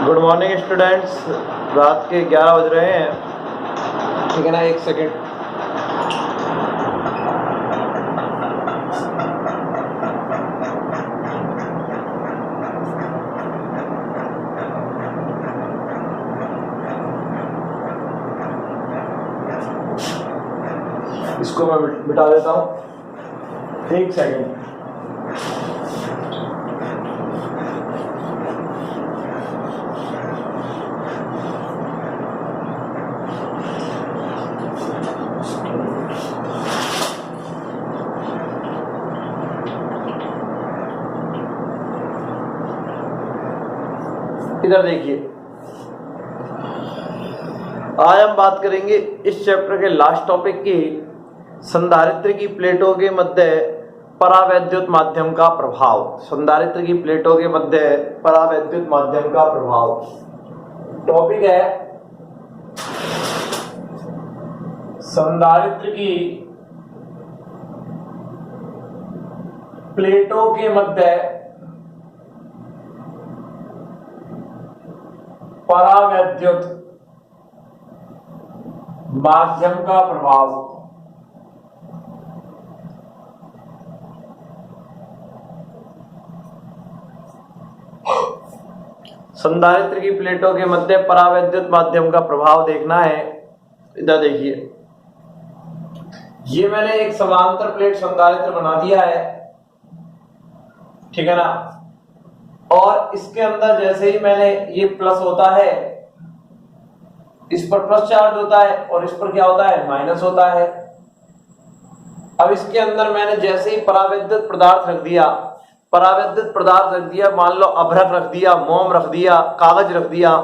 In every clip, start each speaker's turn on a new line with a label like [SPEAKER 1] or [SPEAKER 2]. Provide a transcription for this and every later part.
[SPEAKER 1] Good morning students. रात के 11 बज रहे हैं, ठीक है ना। एक सेकेंड। इसको मैं मिटा देता हूँ, एक सेकेंड। इधर देखिए, आज हम बात करेंगे इस चैप्टर के लास्ट टॉपिक की, संधारित्र की प्लेटों के मध्य परावैद्युत माध्यम का प्रभाव। संधारित्र की प्लेटों के मध्य परावैद्युत माध्यम का प्रभाव टॉपिक है। संधारित्र की प्लेटों के मध्य परावैद्युत माध्यम का प्रभाव। संधारित्र की प्लेटों के मध्य परावैद्युत माध्यम का प्रभाव देखना है। इधर देखिए, ये मैंने एक समांतर प्लेट संधारित्र बना दिया है, ठीक है ना। और इसके अंदर जैसे ही मैंने ये प्लस होता है, इस पर प्लस चार्ज होता है और इस पर क्या होता है, माइनस होता है। अब इसके अंदर मैंने जैसे ही परावैद्युत पदार्थ रख दिया, परावैद्युत पदार्थ रख दिया, मान लो अभ्रक रख दिया, मोम रख दिया, कागज रख दिया,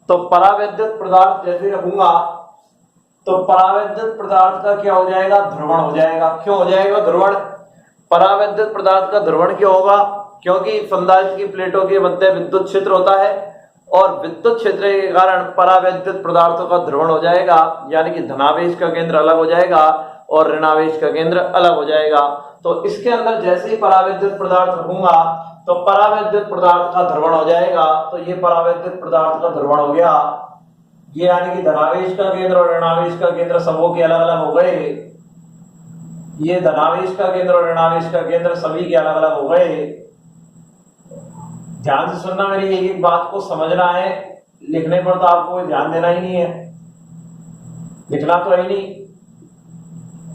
[SPEAKER 1] तो परावैद्युत पदार्थ जैसे रखूंगा तो परावैद्युत पदार्थ का क्या हो जाएगा, ध्रुवण हो जाएगा। क्यों हो जाएगा ध्रुवण? परावैद्युत पदार्थ का ध्रुवण क्यों होगा? क्योंकि संधारित्र की प्लेटों के मध्य विद्युत क्षेत्र होता है और विद्युत क्षेत्र के कारण परावैद्युत पदार्थों का ध्रुवण हो जाएगा, यानी कि धनावेश का केंद्र अलग हो जाएगा और ऋणावेश का केंद्र अलग हो जाएगा। तो इसके अंदर जैसे ही परावैद्युत पदार्थ रखूंगा तो परावैद्युत पदार्थ का ध्रुवण हो जाएगा। तो ये परावैद्युत पदार्थ का ध्रुवण हो गया, ये यानी कि धनावेश का केंद्र और ऋणावेश का केंद्र सबों के अलग अलग हो गए। ये धनावेश का केंद्र और ऋणावेश का केंद्र सभी के अलग अलग हो गए। ध्यान से सुनना, मेरी एक बात को समझना है, लिखने पर तो आपको ध्यान देना ही नहीं है, लिखना तो है नहीं।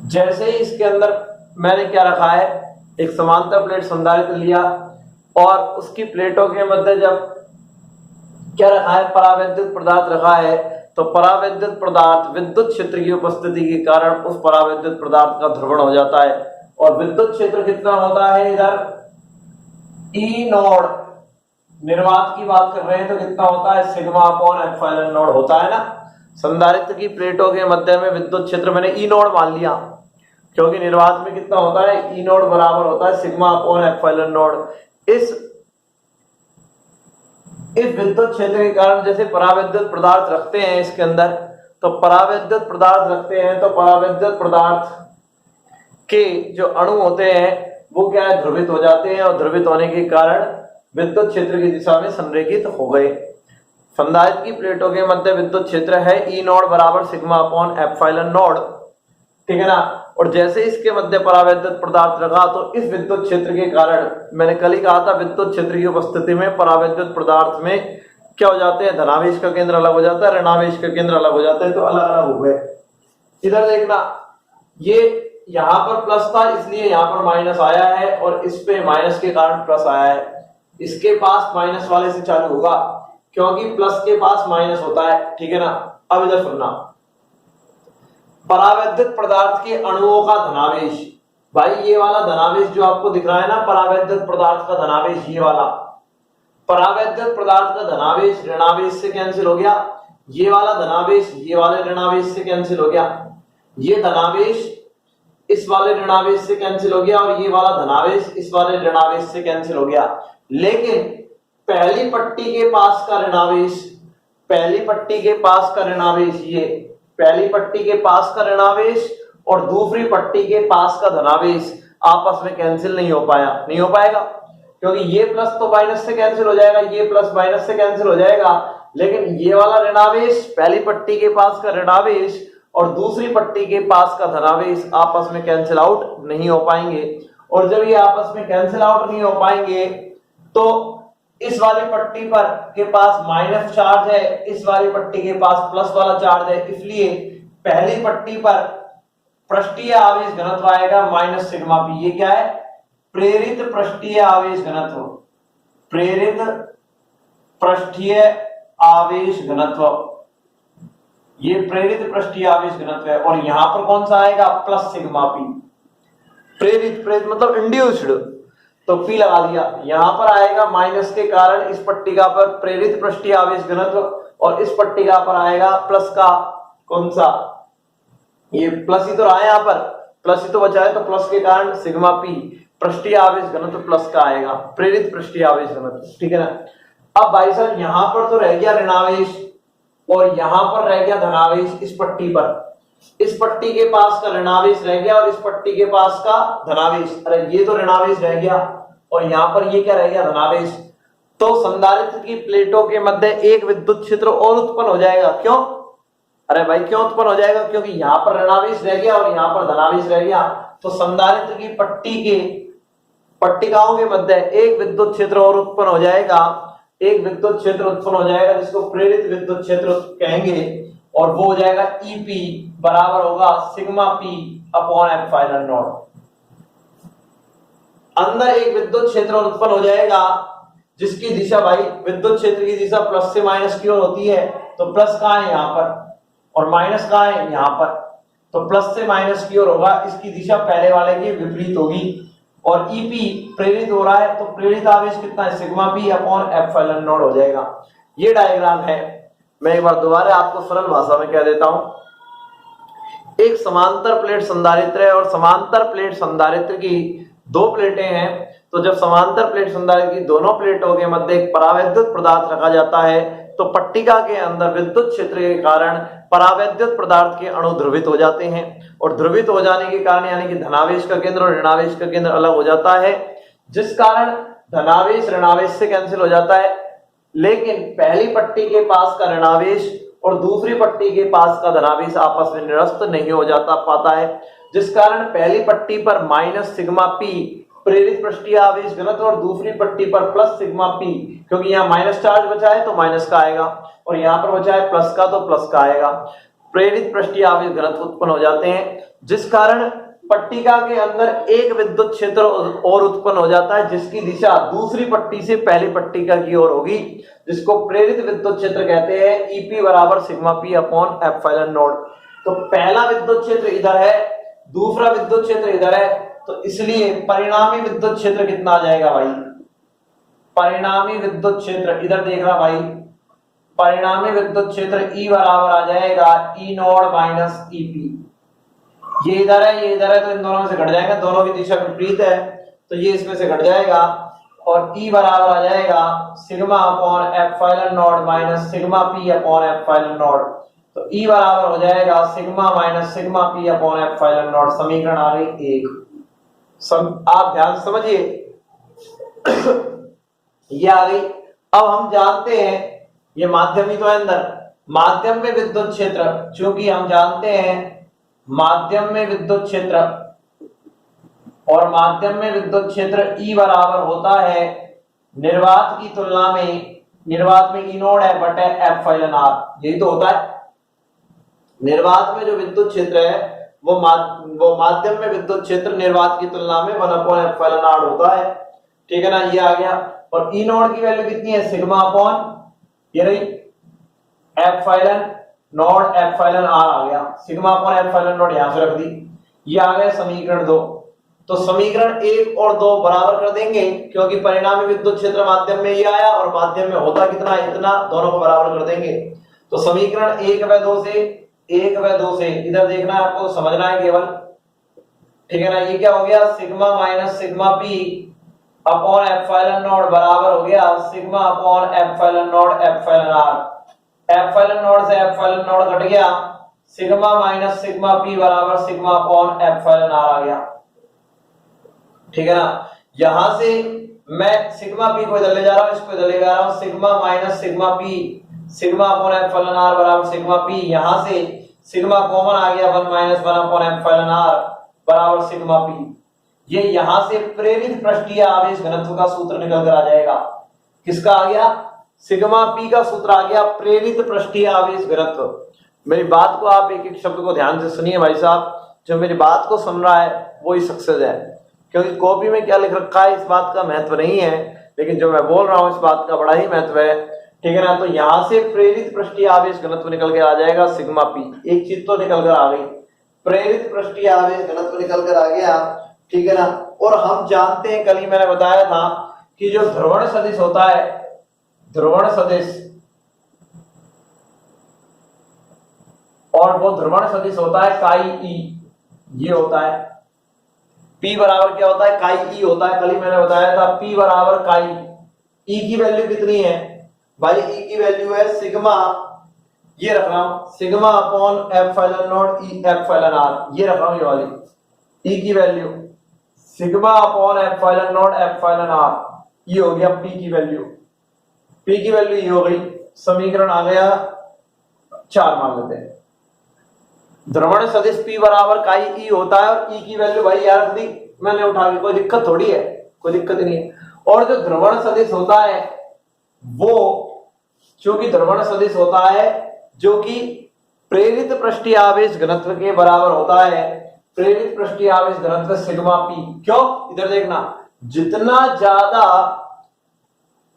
[SPEAKER 1] जैसे ही इसके अंदर मैंने क्या रखा है, एक समांतर प्लेट संधारित्र लिया और उसकी प्लेटों के मध्य जब क्या रखा है, परावैद्युत पदार्थ रखा है, तो परावैद्युत पदार्थ विद्युत क्षेत्र की उपस्थिति के कारण उस परावैद्युत पदार्थ का ध्रुवण हो जाता है। और विद्युत क्षेत्र कितना होता है, इधर ई नोड, निर्वात की बात कर रहे हैं तो कितना होता है, सिग्मा अपॉन एप्सिलॉन नोड होता है ना। संधारित्र की प्लेटों के मध्य में विद्युत क्षेत्र मैंने ई नोड मान लिया, क्योंकि निर्वात में कितना होता है, ई नोड बराबर होता है सिग्मा अपॉन एप्सिलॉन नोड। इस विद्युत क्षेत्र के कारण जैसे परावैद्युत पदार्थ रखते हैं इसके अंदर, तो परावैद्युत पदार्थ रखते हैं तो परावैद्युत पदार्थ के जो अणु होते हैं वो क्या है, ध्रुवित हो जाते हैं और ध्रुवित होने के कारण विद्युत क्षेत्र की दिशा में संरेखित हो गए। संधारित्र की प्लेटों के मध्य विद्युत क्षेत्र है ई नोड बराबर सिग्मा अपॉन एप्सिलॉन नोड, ठीक है ना। और जैसे इसके मध्य परावैद्युत पदार्थ रखा तो इस विद्युत क्षेत्र के कारण, मैंने कल ही कहा था, विद्युत क्षेत्र की उपस्थिति में परावैद्युत पदार्थ में क्या हो जाते हैं, धनावेश का केंद्र अलग हो जाता है, ऋणावेश का केंद्र अलग हो जाता है, तो अलग अलग हो गए। इधर देखना, ये यहाँ पर प्लस था इसलिए यहाँ पर माइनस आया है और इस पे माइनस के कारण प्लस आया है। इसके पास माइनस वाले से चालू होगा क्योंकि प्लस के पास माइनस होता है, ठीक है ना। अब इधर सुनना, परावैद्युत पदार्थ के अणुओं का धनावेश, भाई ये वाला धनावेश जो आपको दिख रहा है ना, परावैद्युत पदार्थ का धनावेश, ये वाला परावैद्युत पदार्थ का धनावेश ऋणावेश से कैंसिल हो गया, ये वाला धनावेश ये वाले ऋणावेश से कैंसिल हो गया, ये धनावेश इस वाले ऋणावेश से कैंसिल हो गया और ये वाला धनावेश इस वाले ऋणावेश से कैंसिल हो गया। लेकिन पहली पट्टी के पास का ऋणावेश, पहली पट्टी के पास का ऋणावेश, ये पहली पट्टी के पास का ऋणावेश और दूसरी पट्टी के पास का धनावेश आपस में कैंसिल नहीं हो पाया, नहीं हो पाएगा, क्योंकि ये प्लस तो माइनस से कैंसिल हो जाएगा, ये प्लस माइनस से कैंसिल हो जाएगा। लेकिन ये वाला ऋणावेश पहली पट्टी के पास का ऋणावेश और दूसरी पट्टी के पास का धनावेश आपस में कैंसिल आउट नहीं हो पाएंगे, और जब ये आपस में कैंसिल आउट नहीं हो पाएंगे तो इस वाली पट्टी पर के पास माइनस चार्ज है, इस वाली पट्टी के पास प्लस वाला चार्ज है, इसलिए पहली पट्टी पर पृष्ठीय आवेश घनत्व आएगा माइनस सिग्मा पी। ये क्या है? प्रेरित पृष्ठीय आवेश घनत्व, प्रेरित पृष्ठीय आवेश घनत्व, ये प्रेरित पृष्ठीय आवेश घनत्व है। और यहां पर कौन सा आएगा? Plus sigma P. प्रेरित मतलब इंड्यूस्ड, तो पी लगा दिया। यहां पर आएगा माइनस के कारण इस पट्टिका पर प्रेरित पृष्ठीय आवेश घनत्व, और इस पट्टिका पर आएगा प्लस का कौन सा? ये प्लस ही तो रहा है, यहां पर प्लस ही तो बचा है, तो प्लस के कारण सिग्मा पी पृष्ठीय आवेश घनत्व प्लस का आएगा, प्रेरित पृष्ठीय आवेश घनत्व। ठीक है ना। अब भाई साहब यहां पर तो रह गया ऋणावेश और यहां पर रह गया धनावेश। इस पट्टी पर, इस पट्टी के पास का ऋणावेश रह गया और इस पट्टी के पास का धनावेश। अरे ये तो ऋणावेश रह गया और यहां पर ये क्या रह गया? धनावेश। तो संधारित्र की प्लेटों के मध्य एक विद्युत क्षेत्र और उत्पन्न हो जाएगा। क्यों? अरे भाई क्यों उत्पन्न हो जाएगा? क्योंकि यहां पर ऋणावेश रह गया और यहां पर धनावेश रह गया, तो संधारित्र की पट्टी के पट्टिकाओं के मध्य एक विद्युत क्षेत्र और उत्पन्न हो जाएगा, एक विद्युत क्षेत्र उत्पन्न हो जाएगा जिसको प्रेरित विद्युत क्षेत्र कहेंगे, और वो हो जाएगा ईपी बराबर होगा sigma P upon epsilon not. अंदर एक विद्युत क्षेत्र उत्पन्न हो जाएगा जिसकी दिशा, भाई विद्युत क्षेत्र की दिशा प्लस से माइनस की ओर होती है, तो प्लस कहां है? यहां पर, और माइनस कहां है? यहां पर। तो प्लस से माइनस की ओर होगा, इसकी दिशा पहले वाले की विपरीत होगी, और ईपी प्रेरित हो रहा है, तो प्रेरित आवेश कितना है? Sigma P upon epsilon not हो जाएगा। ये डायग्राम है। मैं एक बार दोबारा आपको सरल भाषा में कह देता हूं। एक समांतर प्लेट संधारित्र है और समांतर प्लेट संधारित्र की दो प्लेटें हैं। तो जब समांतर प्लेट संधारित्र की दोनों प्लेटों के मध्य एक परावैद्युत पदार्थ रखा जाता है, तो पट्टिका के अंदर विद्युत क्षेत्र के कारण परावैद्युत पदार्थ के अणु ध्रुवित हो जाते हैं, और ध्रुवित हो जाने के कारण यानी कि धनावेश का केंद्र और ऋणावेश का केंद्र अलग हो जाता है, जिस कारण धनावेश ऋणावेश से कैंसिल हो जाता है। लेकिन पहली पट्टी के पास का ऋणावेश और दूसरी पट्टी के पास का धनावेश आपस में निरस्त नहीं हो जाता पाता है, जिस कारण पहली पट्टी पर माइनस सिग्मा पी प्रेरित पृष्ठीय आवेश घनत्व और दूसरी पट्टी पर प्लस सिग्मा पी, क्योंकि यहाँ माइनस चार्ज बचा है तो माइनस का आएगा, और यहाँ पर बचा है प्लस का तो प्लस का आएगा। प्रेरित पृष्ठीय आवेश घनत्व उत्पन्न हो जाते हैं, जिस कारण पट्टिका के अंदर एक विद्युत क्षेत्र और उत्पन्न हो जाता है जिसकी दिशा दूसरी पट्टी से पहली पट्टिका की ओर होगी, जिसको प्रेरित विद्युत क्षेत्र कहते हैं। ईपी बराबर sigma P upon epsilon not. तो पहला विद्युत क्षेत्र इधर है, दूसरा विद्युत क्षेत्र इधर है, तो इसलिए परिणामी विद्युत क्षेत्र कितना आ जाएगा भाई? परिणामी विद्युत क्षेत्र इधर देख रहा भाई, परिणामी विद्युत क्षेत्र ई बराबर आ जाएगा ई नॉट माइनस ईपी। ये इधर है, ये इधर है, तो इन दोनों में से घट जाएगा, दोनों की दिशा विपरीत है, तो ये इसमें से घट जाएगा, और ई बराबर आ जाएगा sigma upon epsilon not minus sigma P upon epsilon not. तो ई बराबर हो जाएगा sigma minus sigma P upon epsilon not. समीकरण आ गई एक। आप ध्यान समझिए, ये आ गई। अब हम जानते हैं ये माध्यम ही तो है अंदर, माध्यम में विद्युत क्षेत्र, चूंकि हम जानते हैं माध्यम में विद्युत क्षेत्र, और माध्यम में विद्युत क्षेत्र E बराबर होता है निर्वात की तुलना में, निर्वात में E नोड है बटे एप्सिलॉन आर, यही तो होता है। निर्वात में जो विद्युत क्षेत्र है वो माध्यम में विद्युत क्षेत्र निर्वात की तुलना में 1 अपॉन एप्सिलॉन आर होता है। ठीक है ना, ये आ गया। और E नोड की वैल्यू कितनी है? सिग्मा अपॉन ये रही एप्सिलॉन नॉट एप्सिलॉन आर आ गया, सिग्मा अपॉन एप्सिलॉन नॉट यहां से रख दी। ये आ गया समीकरण 2। तो समीकरण 1 और 2 बराबर कर देंगे, क्योंकि परिणामी विद्युत क्षेत्र माध्यम में ये आया और माध्यम में होता कितना? इतना, दोनों को बराबर कर देंगे। तो समीकरण 1 व 2 से, 1 व 2 से इधर देखना है आपको, समझना है केवल। ठीक है ना, ये क्या हो गया? Sigma minus sigma P upon epsilon naught बराबर हो गया sigma upon epsilon not epsilon R. Epsilon naught से एप्सिलॉन नॉट घट गया, सिग्मा माइनस सिग्मा पी बराबर सिग्मा अपॉन एप्सिलॉन आर आ गया। ठीक है ना, यहां से मैं सिग्मा पी को इधर ले जा रहा हूं, इसको इधर ले जा रहा हूं, sigma minus sigma P sigma upon epsilon R बराबर सिग्मा पी, यहां से सिग्मा कॉमन आ गया 1 माइनस 1 अपॉन एप्सिलॉन आर बराबर सिग्मा पी। ये यहां से प्रेरित पृष्ठीय आवेश घनत्व का सूत्र निकल कर आ जाएगा। किसका आ गया? सिग्मा पी का सूत्र आ गया, प्रेरित पृष्ठीय आवेश घनत्व। मेरी बात को आप एक एक शब्द को ध्यान से सुनिए भाई साहब, जो मेरी बात को सुन रहा है वो ही सक्सेस है, क्योंकि कॉपी में क्या लिख रखा है इस बात का महत्व नहीं है, लेकिन जो मैं बोल रहा हूं इस बात का बड़ा ही महत्व है। ठीक है ना? तो यहां से प्रेरित पृष्ठीय आवेश घनत्व निकल के आ जाएगा सिग्मा पी। एक चीज तो निकल कर आ गई, प्रेरित पृष्ठीय आवेश घनत्व निकल कर आ गया। ठीक है ना? और हम जानते हैं, कल ही मैंने बताया था कि जो ध्रुवण सदिश होता है, ध्रुवण सदिश, और वो ध्रुवण सदिश होता है काई ई, ये होता है P बराबर क्या होता है? काई ई होता है। कल ही मैंने बताया था P बराबर काई ई की वैल्यू कितनी है भाई? ई की वैल्यू है सिग्मा, ये रख रहा हूं, sigma upon epsilon naught E epsilon R, ये रख रहा हूं, ये वाली ई की value sigma upon epsilon not epsilon R, ये हो गया P की वैल्यू। P की वैल्यू ये हो गई, समीकरण आ गया 4 मान लेते हैं। ध्रुवण सदिश P बराबर काई ई होता है, और ई की वैल्यू भाई यार रख दी मैंने उठा के, कोई दिक्कत थोड़ी है, कोई दिक्कत नहीं है। और जो ध्रुवण सदिश होता है वो, चूंकि ध्रुवण सदिश होता है जो कि प्रेरित पृष्ठीय आवेश घनत्व के बराबर होता है, प्रेरित पृष्ठीय आवेश घनत्व सिग्मा पी। क्यों? इधर देखना, जितना ज्यादा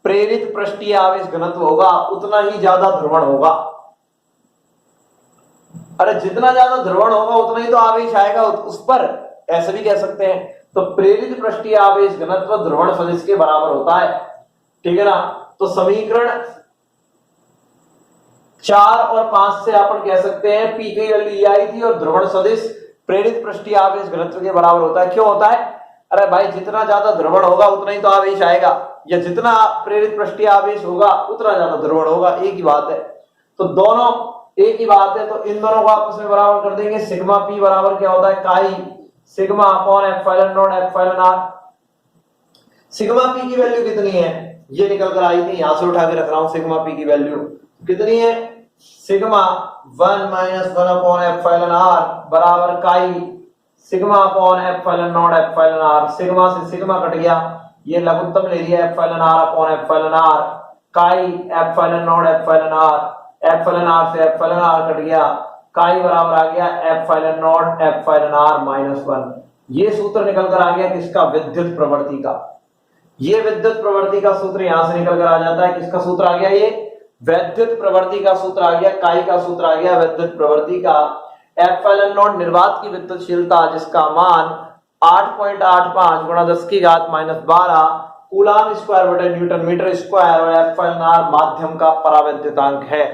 [SPEAKER 1] प्रेरित पृष्ठीय आवेश घनत्व होगा उतना ही ज्यादा ध्रुवण होगा। अरे जितना ज्यादा ध्रुवण होगा उतना ही तो आवेश आएगा उस पर, ऐसे भी कह सकते हैं। तो प्रेरित पृष्ठीय आवेश घनत्व ध्रुवण सदिश के बराबर होता है। ठीक है ना? तो समीकरण 4 और 5 से अपन कह सकते हैं P की वैल्यू ये आई थी, और ध्रुवण सदिश प्रेरित पृष्ठीय आवेश घनत्व के बराबर होता है। क्यों होता है? अरे भाई जितना ज्यादा ध्रुवण होगा उतना ही तो आवेश आएगा, या जितना प्रेरित पृष्ठीय आवेश होगा उतना ज्यादा ध्रुवण होगा, एक ही बात है। तो दोनों एक ही बात है, तो इन दोनों को आपस में बराबर कर देंगे। सिग्मा पी बराबर क्या होता है? Chi sigma upon epsilon not epsilon R. Sigma P की वैल्यू कितनी है? ये निकल कर आई थी, यहां से उठा के रख रहा हूं। सिग्मा पी की वैल्यू कितनी है? Sigma 1 minus 1 upon epsilon R बराबर chi sigma upon epsilon not epsilon R. Sigma से सिग्मा कट गया, ये लघुत्तम ले लिया epsilon R upon epsilon R, chi epsilon not epsilon R, epsilon R से एप्सिलॉन आर कट गया, काई बराबर आ गया epsilon not epsilon R minus 1। ये सूत्र निकल कर आ गया किसका? विद्युत प्रवृत्ति का। ये विद्युत प्रवृत्ति का सूत्र यहां से निकल कर आ जाता है। किसका सूत्र आ गया? ये विद्युत प्रवृत्ति का सूत्र आ गया, काई का सूत्र आ गया विद्युत प्रवृत्ति का। एप्सिलॉन नॉट निर्वात की विद्युतशीलता जिसका मान 8.85 गुणा 10 की घात -12 कूलाम स्क्वायर बटे न्यूटन मीटर स्क्वायर, और एप्सिलॉन आर माध्यम का परावैद्युतांक है।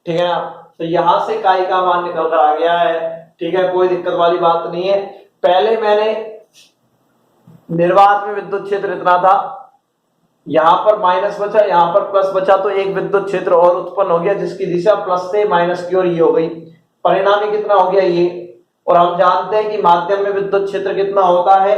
[SPEAKER 1] ठीक है ना? तो यहां से काई का मान निकल कर आ गया है। ठीक है, कोई दिक्कत वाली बात नहीं है। पहले मैंने निर्वात में विद्युत क्षेत्र इतना था, यहां पर माइनस बचा, यहां पर प्लस बचा, तो एक विद्युत क्षेत्र और उत्पन्न हो गया जिसकी दिशा प्लस से माइनस की ओर ये हो गई। परिणामी कितना हो गया? ये। और हम जानते हैं कि माध्यम में विद्युत क्षेत्र कितना होता है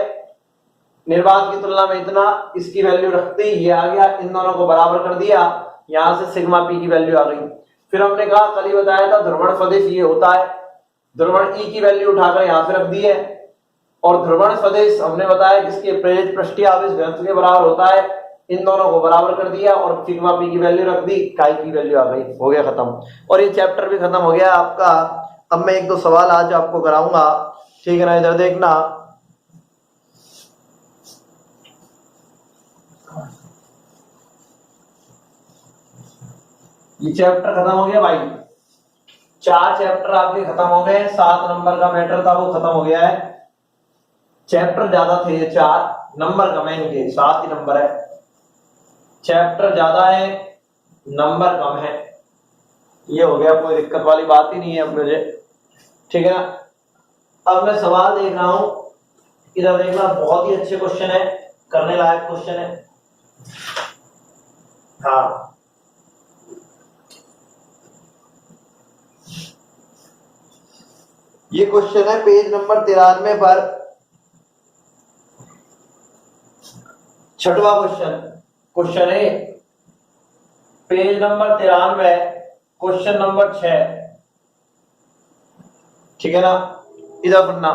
[SPEAKER 1] निर्वात की तुलना में इतना, इसकी वैल्यू रखते ही ये आ गया, इन दोनों को बराबर कर दिया, यहां से सिग्मा पी की वैल्यू आ गई। फिर हमने कहा, कल ही बताया था, ध्रुवण सदिश ये होता है, ध्रुवण ई की वैल्यू उठाकर यहां से रख दी है, और ध्रुवण सदिश हमने बताया किसके? प्रेरित पृष्ठीय आवेश घनत्व के बराबर होता है, इन दोनों को बराबर कर दिया और सिग्मा पी की वैल्यू रख दी, काई की वैल्यू आ गई, हो गया खत्म। और ये चैप्टर भी खत्म हो गया आपका। अब मैं 1-2 सवाल आज आपको कराऊंगा। ठीक है ना? इधर देखना, ये चैप्टर खत्म हो गया भाई। 4 चैप्टर आपके खत्म हो गए। 7 नंबर का मैटर था वो खत्म हो गया है। चैप्टर ज्यादा थे, ये 4 नंबर कम है, इनके 7 ही नंबर है। चैप्टर ज्यादा है, नंबर कम है, ये हो गया, कोई दिक्कत वाली बात ही नहीं है अब मुझे। ठीक है ना? अब मैं सवाल देख रहा हूं, इधर देखना, बहुत ही अच्छे क्वेश्चन है, करने लायक क्वेश्चन है। हाँ, ये क्वेश्चन है पेज नंबर 93 पर, 6वां क्वेश्चन। क्वेश्चन है पेज नंबर 93 क्वेश्चन नंबर 6, ठीक है ना। इधर पढ़ना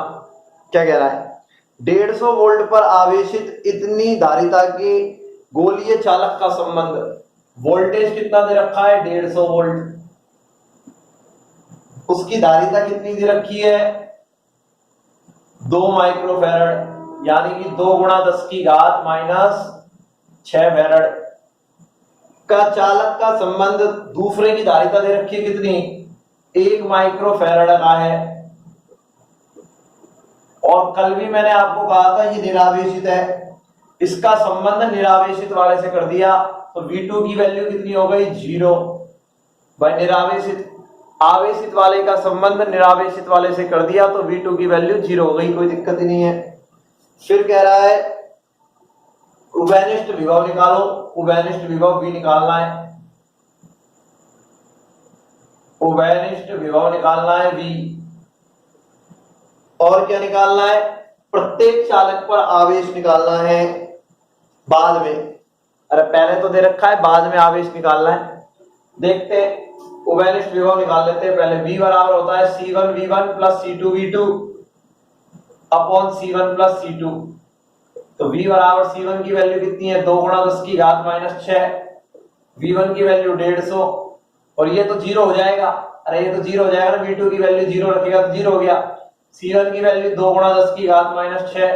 [SPEAKER 1] क्या कह रहा है। 150 वोल्ट पर आवेशित इतनी धारिता के गोलीय चालक का संबंध, वोल्टेज कितना दे रखा है 150 वोल्ट, उसकी धारिता कितनी दे रखी है 2 माइक्रोफैरड, यानी कि 2 गुणा 10 की घात माइनस 6 फैरड का चालक का संबंध दूसरे की धारिता दे रखी है कितनी 1 माइक्रोफैरड का है। और कल भी मैंने आपको कहा था ये निरावेशित है, इसका संबंध निरावेशित वाले से कर दिया तो V2 की वैल्यू कितनी हो गई 0। भाई निरावेशित आवेशित वाले का संबंध निरावेशित वाले से कर दिया तो V2 की वैल्यू 0 हो गई, कोई दिक्कत ही नहीं है। फिर कह रहा है उभयनिष्ठ विभव निकालो, उभयनिष्ठ विभव V निकालना है, उभयनिष्ठ विभव निकालना है V। और क्या निकालना है, प्रत्येक चालक पर आवेश निकालना है बाद में। अरे पहले तो दे रखा है, बाद में आवेश निकालना है। देखते हैं उभयनिष्ठ विभव निकाल लेते हैं। पहले V बराबर होता है C1V1 plus C2V2 upon C1 plus C2। तो V बराबर C1 की वैल्यू कितनी है 2 गुणा 10 की घात माइनस 6, V1 की वैल्यू 150 और ये तो 0 हो जाएगा। अरे ये तो 0 हो जाएगा ना, V2 की वैल्यू 0 रखेगा तो 0 हो गया। C1 की वैल्यू 2 गुणा 10 की घात माइनस 6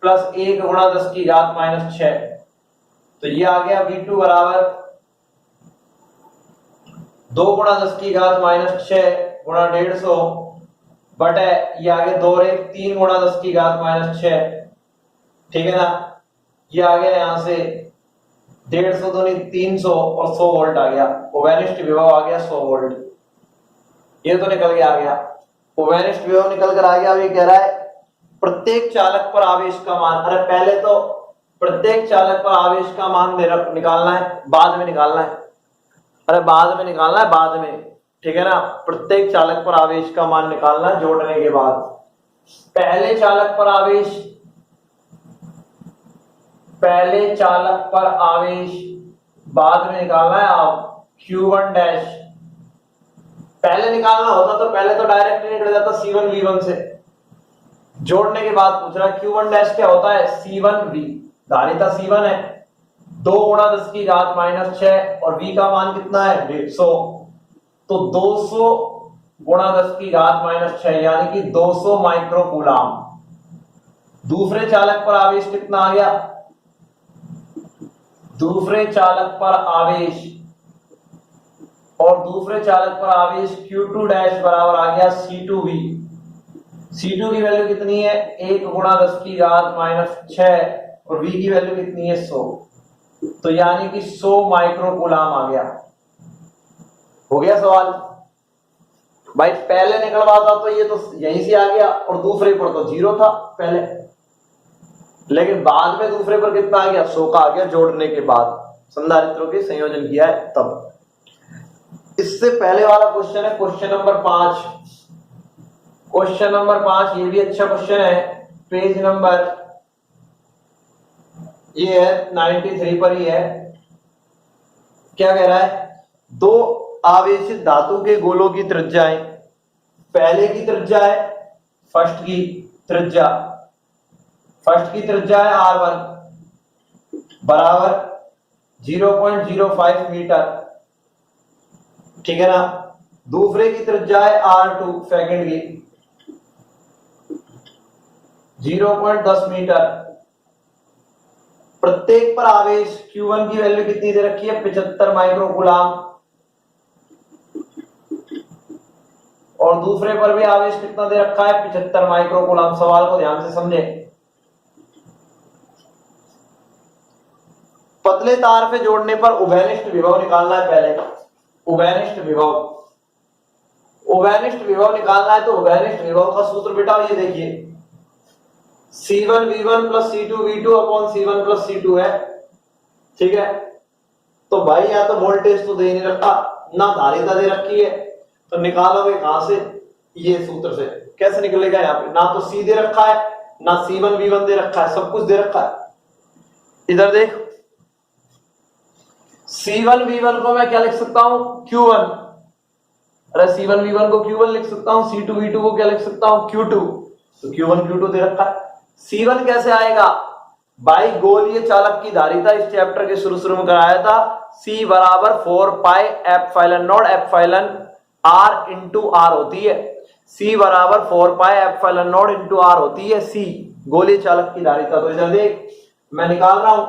[SPEAKER 1] प्लस 1 गुणा 10 की घात माइनस 6, तो ये आ गया V2 बराबर 2 गुणा 10 की घात माइनस 6 गुणा 150 बटे ये आ गया 2 और 1 3 गुणा 10 की घात माइनस 6, ठीक है ना। ये आ गया यहां से 150 दूनी 300 और 100 वोल्ट आ गया, उभयनिष्ठ विभव आ गया 100 वोल्ट। ये तो निकल के आ गया, उभयनिष्ठ विभव निकल कर आ गया। अब ये कह रहा है प्रत्येक चालक पर आवेश का मान, अरे पहले तो प्रत्येक चालक पर आवेश का मान निकालना है, बाद में निकालना है। अरे बाद में निकालना है, बाद में, ठीक है ना। प्रत्येक चालक पर आवेश का मान निकालना है जोड़ने के बाद। पहले चालक पर आवेश, पहले चालक पर आवेश बाद में निकालना है। आप Q1 डैश पहले निकालना होता तो पहले तो डायरेक्ट निकल जाता C1V1 से, जोड़ने के बाद पूछ रहा है Q1 डैश क्या होता है C1V, धारिता C1 है 2 गुणा 10 की घात माइनस 6 और V का मान कितना है 150, तो 200 गुणा 10 की घात माइनस 6 यानी कि 200 माइक्रोकूलाम। दूसरे चालक पर आवेश कितना आ गया, दूसरे चालक पर आवेश, और दूसरे चालक पर आवेश Q2 डैश बराबर आ गया C2V। C2 की वैल्यू कितनी है 1 गुणा 10 की घात माइनस 6 और V की वैल्यू कितनी है 100, तो यानी कि 100 माइक्रोकूलाम आ गया। हो गया सवाल। भाई पहले निकलवाता तो ये तो यहीं से आ गया और दूसरे पर तो 0 था पहले, लेकिन बाद में दूसरे पर कितना आ गया 100 का आ गया जोड़ने के बाद, संधारित्रों के संयोजन किया है तब। इससे पहले वाला क्वेश्चन है क्वेश्चन नंबर 5। क्वेश्चन नंबर 5 ये भी अच्छा क्वेश्चन है, पेज नंबर ये है 93 पर ही है। क्या कह रहा है, 2 आवेशित धातु के गोलों की त्रिज्याएं, पहले की त्रिज्या है फर्स्ट की त्रिज्या, फर्स्ट की त्रिज्या है R1 बराबर 0.05 मीटर, ठीक है ना। दूसरे की त्रिज्या है R2 सेकंड की 0.10 मीटर। प्रत्येक पर आवेश Q1 की वैल्यू कितनी दे रखी है 75 माइक्रोकूलाम, और दूसरे पर भी आवेश कितना दे रखा है 75 माइक्रोकूलाम। सवाल को ध्यान से समझे। पतले तार पे जोड़ने पर उभयनिष्ठ विभव निकालना है। पहले उभयनिष्ठ विभव, उभयनिष्ठ विभव निकालना है तो उभयनिष्ठ विभव का सूत्र बेटा ये देखिए C1V1 plus C2V2 upon C1 plus C2 है, ठीक है। तो भाई यहाँ तो वोल्टेज तो दे नहीं रखा, ना धारिता दे रखी है, तो निकालोगे कहां से, ये सूत्र से। कैसे निकलेगा, यहाँ पे ना तो C दे रखा है ना C1V1 दे रखा है, सब कुछ दे रखा है। इधर देख C1V1 को मैं क्या लिख सकता हूं Q1, अरे C1 V1 को Q1 लिख सकता हूँ, C2 V2 को क्या लिख सकता हूँ, Q2, तो Q1 Q2 दे रखा है। C1 कैसे आएगा भाई, गोलीय चालक की धारिता इस चैप्टर के शुरू में कराया था, C बराबर 4 pi epsilon not epsilon R into R होती है। C बराबर 4 pi epsilon not into R होती है C गोलीय चालक की धारिता। तो इधर देख मैं निकाल रहा हूं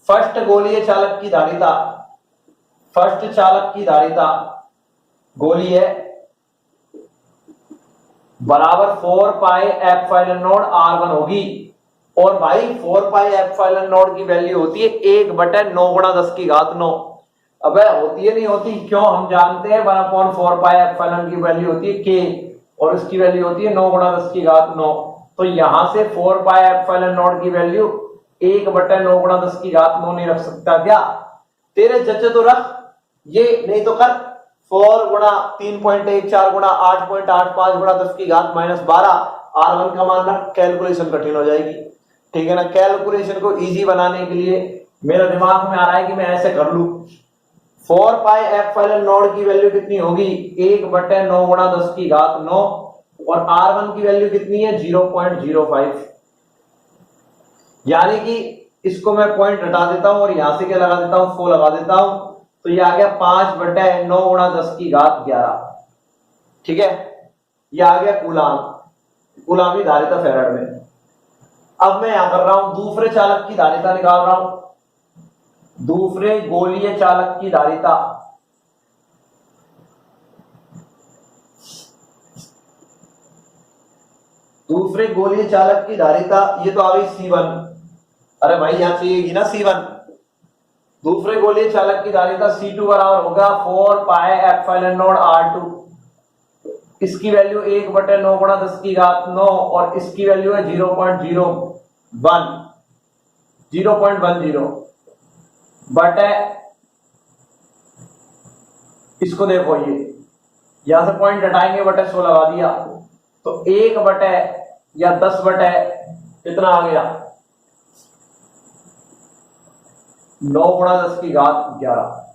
[SPEAKER 1] फर्स्ट गोलीय चालक की धारिता, फर्स्ट चालक की धारिता गोलीय बराबर 4 पाई एप्सिलॉन नॉट R1 होगी। और भाई 4 पाई एप्सिलॉन नॉट की वैल्यू होती है 1/9 गुणा 10 की घात 9। अबे होती है नहीं होती, क्यों, हम जानते हैं 1/4 पाई एप्सिलॉन की वैल्यू होती है k और उसकी वैल्यू होती है 9 गुणा 10 की घात 9। तो यहां से 4 पाई एप्सिलॉन नॉट की वैल्यू 1/9 गुणा 10 की घात 9 नहीं रख सकता क्या? तेरे जचे तो रख, ये नहीं तो कर 4 गुणा 3.14 गुणा 8.85 गुणा 10 की घात -12 R1 का मान रख, कैलकुलेशन कठिन हो जाएगी। ठीक है ना, कैलकुलेशन को इजी बनाने के लिए मेरा दिमाग में आ रहा है कि मैं ऐसे कर लूं, 4 पाई एप्सिलॉन नॉट की वैल्यू कितनी होगी 1/9 गुणा 10 की घात 9 और R1 की वैल्यू कितनी है 0.05, यानी कि इसको मैं पॉइंट हटा देता हूं और यहां से क्या लगा देता हूं 4 लगा देता हूं, तो ये आ गया 5/9 गुणा 10 की घात 11। ठीक है, ये आ गया कूलाम, कूलामी धारिता फैराड में। अब मैं यहां कर रहा हूं दूसरे चालक की धारिता निकाल रहा हूं, दूसरे गोलीय चालक की धारिता। दूसरे गोलीय चालक की धारिता ये तो आ गई C1, अरे भाई यहां चाहिएगी ना C1। दूसरे गोलीय चालक की धारिता C2 बराबर होगा 4 पाई एप्सिलॉन नॉट R2, इसकी वैल्यू 1/9 गुणा 10 की घात 9 और इसकी वैल्यू है 0.10 बटे, इसको देखो ये यहां से पॉइंट हटाएंगे बटे 100 लगा दिया, तो 1 बटे या 10 बटे कितना आ गया 9 गुणा 10 की घात 11,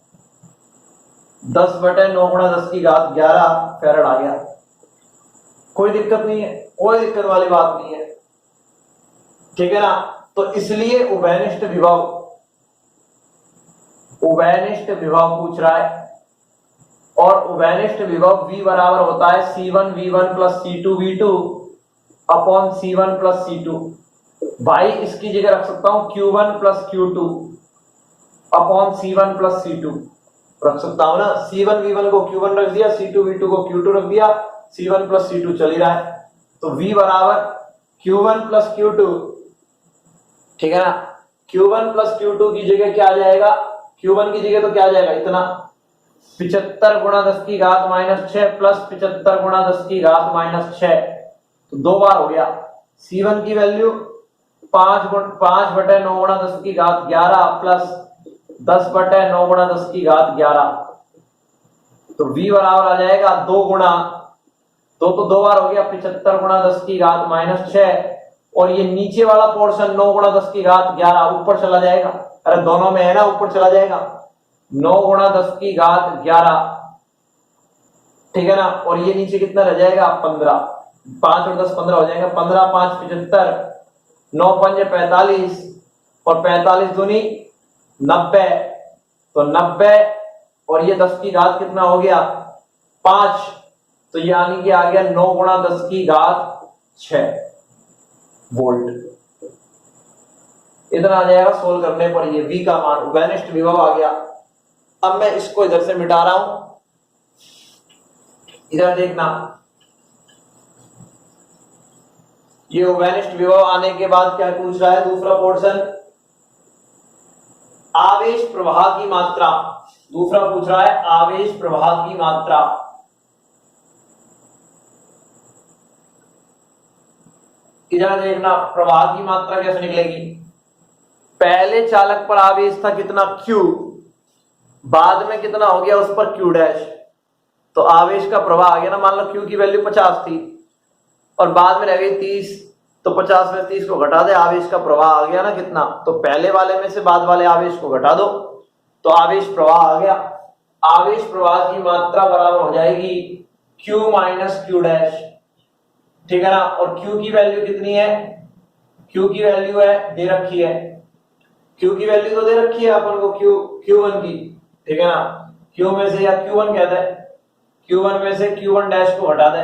[SPEAKER 1] 10/9 गुणा 10 की घात 11 फैराड आ गया। कोई दिक्कत नहीं है, कोई दिक्कत वाली बात नहीं है। ठीक है ना, तो इसलिए उभयनिष्ठ विभव, उभयनिष्ठ विभव पूछ रहा है और उभयनिष्ठ विभव V बराबर होता है C1 V1 plus C2 V2 upon C1 plus C2। भाई इसकी जगह रख सकता हूं Q1 plus Q2 upon C1 plus C2 रख सकता हूं ना। C1 V1 को Q1 रख दिया, C2 V2 को Q2 रख दिया, C1 प्लस C2 चल ही रहा है, तो V बराबर Q1 प्लस Q2। ठीक है ना, Q1 प्लस Q2 की जगह क्या आ जाएगा, Q1 की जगह तो क्या आ जाएगा इतना 75 गुणा 10 की घात -6 प्लस 75 गुणा 10 की घात -6, तो 2 बार हो गया। C1 की वैल्यू 5/9 गुणा 10 की घात 11 प्लस 10/9 गुणा 10 की घात 11, तो V बराबर आ जाएगा 2 गुणा 2 तो 2 बार हो गया 75 गुणा 10 की घात -6 और ये नीचे वाला पोर्शन 9 गुणा 10 की घात 11 ऊपर चला जाएगा, अरे दोनों में है ना ऊपर चला जाएगा, 9 गुणा 10 की घात 11। ठीक है ना, और ये नीचे कितना रह जाएगा 15, 5 और 10 15 हो जाएगा, 15 5 75, 9 5 45 और 45 दूनी 90, तो 90 और ये 10 की घात कितना हो गया 5, तो यानी कि आ गया 9 गुणा 10 की घात 6 वोल्ट। इतना आ जाएगा सोल्व करने पर, ये V का मान उभयनिष्ठ विभव आ गया। अब मैं इसको इधर से मिटा रहा हूं, इधर देखना, ये उभयनिष्ठ विभव आने के बाद क्या पूछ रहा है दूसरा पोर्शन, आवेश प्रवाह की मात्रा। दूसरा पूछ रहा है आवेश प्रवाह की मात्रा। इधर देखना प्रवाह की मात्रा कैसे निकलेगी, पहले चालक पर आवेश था कितना Q, बाद में कितना हो गया उस पर Q डैश, तो आवेश का प्रवाह आ गया ना, मान लो Q की वैल्यू 50 थी और बाद में रह गई 30, तो 50 में 30 को घटा दे, आवेश का प्रवाह आ गया ना कितना, तो पहले वाले में से बाद वाले आवेश को घटा दो तो आवेश प्रवाह आ गया। आवेश प्रवाह की मात्रा बराबर हो जाएगी Q माइनस क्यू डैश, ठीक है ना। और Q की वैल्यू कितनी है, Q की वैल्यू है दे रखी है, Q की वैल्यू तो दे रखी है अपन को Q1 की, ठीक है ना। Q में से या Q1 कहते हैं, Q1 में से Q1 डैश को हटा दे।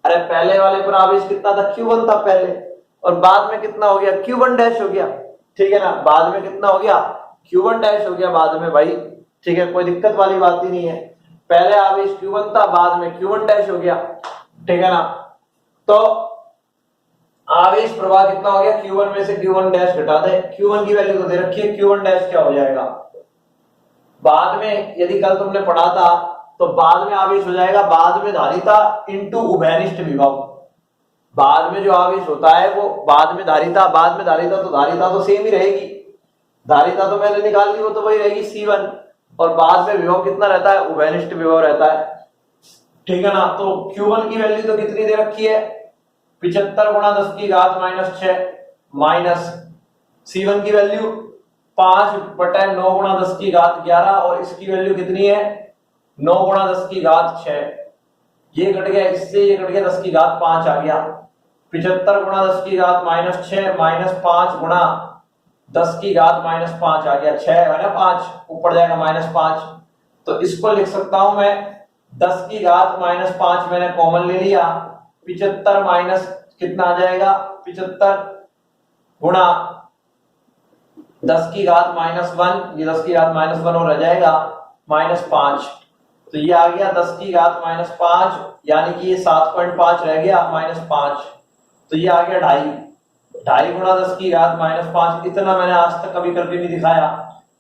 [SPEAKER 1] अरे पहले वाले पर आवेश कितना था, Q1 था पहले, और बाद में कितना हो गया, Q1 डैश हो गया, ठीक है ना। बाद में कितना हो गया, Q1 डैश हो गया बाद में भाई, ठीक है, कोई दिक्कत वाली बात ही नहीं है। पहले आवेश Q1 था, बाद में Q1 डैश हो गया, ठीक है ना। तो आवेश प्रवाह कितना हो गया, Q1 में से Q1 डैश घटा दे, Q1 की वैल्यू तो दे रखी है, Q1 डैश क्या हो जाएगा, बाद में यदि कल तुमने पढ़ा था तो बाद में आवेश हो जाएगा बाद में धारिता इंटू उभयनिष्ठ विभव। बाद में जो आवेश होता है वो बाद में धारिता, बाद में धारिता तो सेम ही रहेगी, धारिता तो मैंने निकाल ली, वो तो वही रहेगी C1, और बाद में विभव कितना रहता है, उभयनिष्ठ विभव रहता है, ठीक है ना। तो Q1 की वैल्यू तो कितनी दे रखी है, 75 गुणा 10 की घात माइनस 6, माइनस C1 की वैल्यू 5/9 गुणा 10 की घात 11, और इसकी वैल्यू कितनी है 9 गुणा 10 की घात 6, ये कट गया इससे, ये कट गया 10 की घात 5 आ गया, 75 गुणा 10 की घात माइनस 6 माइनस 5 गुणा 10 की घात माइनस 5 आ गया, 6 है ना 5 ऊपर जाएगा माइनस 5, तो इसको लिख सकता हूं मैं 10 की घात माइनस 5 मैंने कॉमन ले लिया, 75 माइनस कितना आ जाएगा, 75 गुणा 10 की घात माइनस 1, ये 10 की घात माइनस 1 और रह जाएगा माइनस 5, तो ये आ गया 10 की घात माइनस 5, यानी कि ये 7.5 रह गया माइनस 5, तो ये आ गया 2.5 गुणा 10 की घात माइनस 5, इतना मैंने आज तक कभी करके नहीं दिखाया।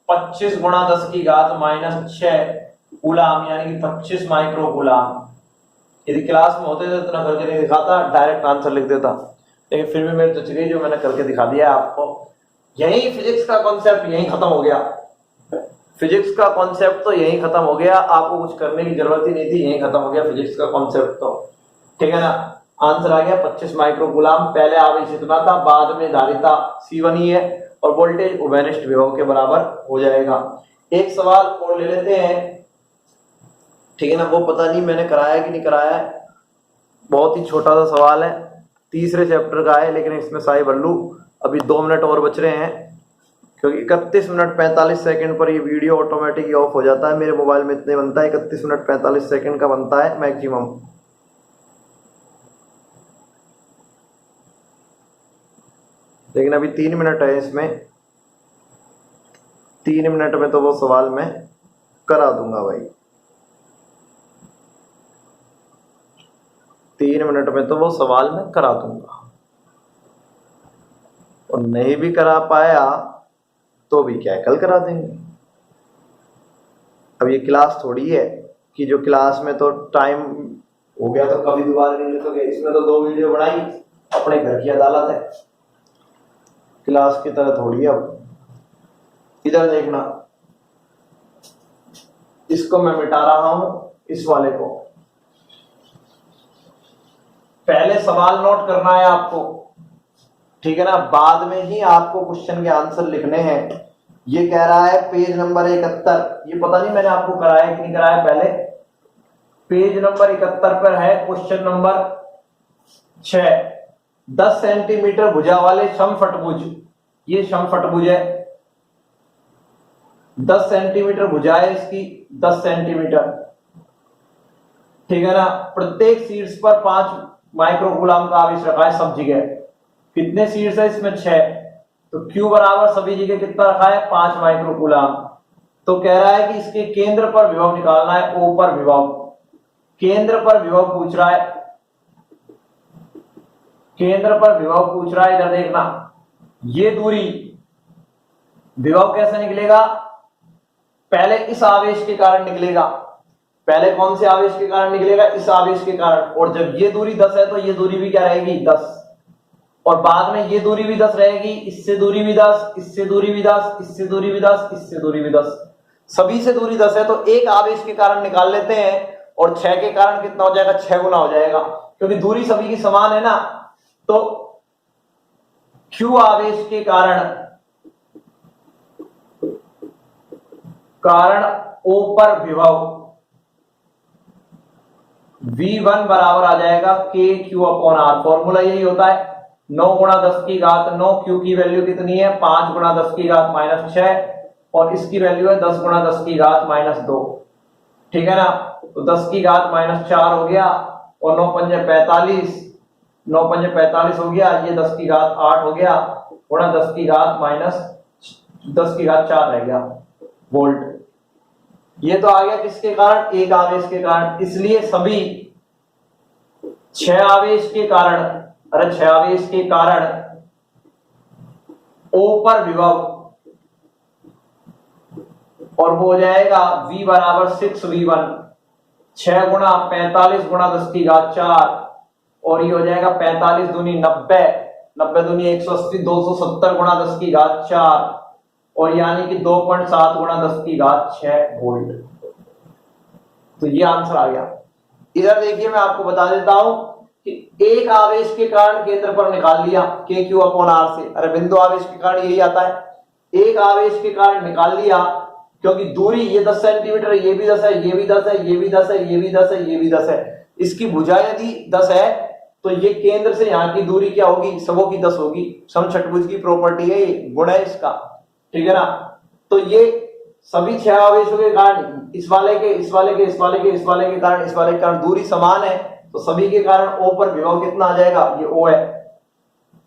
[SPEAKER 1] 25 गुणा 10 की घात माइनस 6 कूलाम, यानी कि 25 माइक्रो कूलाम। यदि क्लास में होते तो इतना करके नहीं दिखाता, डायरेक्ट आंसर लिख देता, लेकिन फिर भी मेरी तो गई जो मैंने करके दिखा दिया आपको। यही फिजिक्स का कॉन्सेप्ट यही खत्म हो गया, फिजिक्स का कॉन्सेप्ट तो यही खत्म हो गया, आपको कुछ करने की जरूरत ही नहीं थी, यही खत्म हो गया फिजिक्स का कॉन्सेप्ट तो, ठीक है ना। आंसर आ गया 25 माइक्रो कूलाम, पहले आवेश इतना था, बाद में धारिता C1 ही है, और वोल्टेज उभयनिष्ठ विभव के बराबर हो जाएगा। एक सवाल और ले लेते हैं, ठीक है ना, वो पता नहीं मैंने कराया कि नहीं कराया है, बहुत ही छोटा सा सवाल है, तीसरे चैप्टर का है, लेकिन इसमें साई भर लूं। अभी 2 मिनट और बच रहे हैं, क्योंकि 31 मिनट 45 सेकंड पर ये वीडियो ऑटोमेटिक ऑफ हो जाता है, मेरे मोबाइल में इतने बनता है, 31 मिनट 45 सेकंड का बनता है मैक्सिमम। लेकिन अभी 3 मिनट है इसमें, 3 मिनट में तो वो सवाल मैं करा दूंगा भाई, 3 मिनट में तो वो सवाल मैं करा दूंगा, और नहीं भी करा पाया तो भी क्या कल करा देंगे। अब ये क्लास थोड़ी है कि जो क्लास में तो टाइम हो गया तो कभी दोबारा नहीं लिखोगे, इसमें तो 2 वीडियो बनाई, अपने घर की अदालत है, क्लास की तरह थोड़ी है। अब इधर देखना, इसको मैं मिटा रहा हूं, इस वाले को, पहले सवाल नोट करना है आपको, ठीक है ना, बाद में ही आपको क्वेश्चन के आंसर लिखने हैं। ये कह रहा है पेज नंबर 71, ये पता नहीं मैंने आपको कराया कि नहीं कराया, पहले पेज नंबर 71 पर है क्वेश्चन नंबर 6, 10 सेंटीमीटर भुजा वाले समषटभुज, ये समषटभुज है, 10 सेंटीमीटर भुजा है इसकी, 10 सेंटीमीटर, ठीक है ना। प्रत्येक शीर्ष पर 5 माइक्रोकूलाम का आवेश रखा है सब जगह, कितने शीर्ष है इसमें 6, तो Q बराबर सभी जगह कितना रखा है 5 माइक्रोकूलाम। तो कह रहा है कि इसके केंद्र पर विभव निकालना है, O पर विभव, केंद्र पर विभव पूछ रहा है, केंद्र पर विभव पूछ रहा है। इधर देखना, ये दूरी, विभव कैसे निकलेगा, पहले इस आवेश के कारण निकलेगा, पहले कौन से आवेश के कारण निकलेगा, इस आवेश के कारण, और जब ये दूरी 10 है तो ये दूरी भी क्या रहेगी 10, और बाद में ये दूरी भी 10 रहेगी, इससे दूरी भी 10, इससे दूरी भी 10, इससे दूरी भी 10, इससे दूरी भी 10, सभी से दूरी 10 है, तो एक आवेश के कारण निकाल लेते हैं, और 6 के कारण कितना हो जाएगा, 6 गुना हो जाएगा, क्योंकि दूरी सभी की समान है ना। तो Q आवेश के कारण O पर विभव V1 बराबर आ जाएगा KQ/R। फॉर्मूला यही होता है, 9 गुणा 10 की घात 9, Q की वैल्यू कितनी है 5 गुणा 10 की घात -6 और इसकी वैल्यू है 10 गुणा 10 की घात -2। ठीक है ना, तो 10 की घात -4 हो गया और 9 पंजे 45, 9 पंजे 45 हो गया, ये 10 की घात 8 हो गया गुणा 10 की घात -4 रह गया वोल्ट। ये तो आ गया किसके कारण, एक आवेश के कारण। इसलिए सभी 6 आवेश के कारण, 6 आवेश के कारण O पर विभव और वो हो जाएगा V बराबर 6V1, 6 गुणा 45 गुणा 10 की घात 4 और ये हो जाएगा 45 दूनी 90, 90 दूनी 180, 270 गुणा 10 की घात 4 और यानी कि 2.7 गुणा 10 की घात 6 वोल्ट। तो ये आंसर आ गया। इधर देखिए मैं आपको बता देता हूं कि एक आवेश के कारण केंद्र पर निकाल लिया KQ/R से। अरे बिंदु आवेश के कारण यही आता है, एक आवेश के कारण निकाल लिया क्योंकि दूरी ये 10 सेंटीमीटर, ये भी 10 है, ये भी 10 है, ये भी 10 है, ये भी 10 है, ये भी 10 है। इसकी भुजा यदि 10 है तो ये केंद्र से यहां की दूरी क्या होगी, सबों की 10 होगी। समषट्भुज की प्रॉपर्टी है, ये गुण है इसका। ठीक है ना, तो ये सभी 6 आवेशों के कारण इस वाले के, इस वाले के, इस वाले के, इस वाले के कारण, इस वाले के कारण दूरी समान है, तो सभी के कारण O पर विभव कितना आ जाएगा, ये O है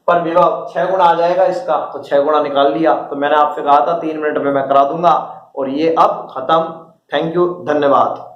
[SPEAKER 1] पर विभव 6 गुना आ जाएगा इसका, तो 6 गुना निकाल लिया। तो मैंने आपसे कहा था 3 मिनट में मैं करा दूंगा और ये अब खत्म। थैंक यू, धन्यवाद।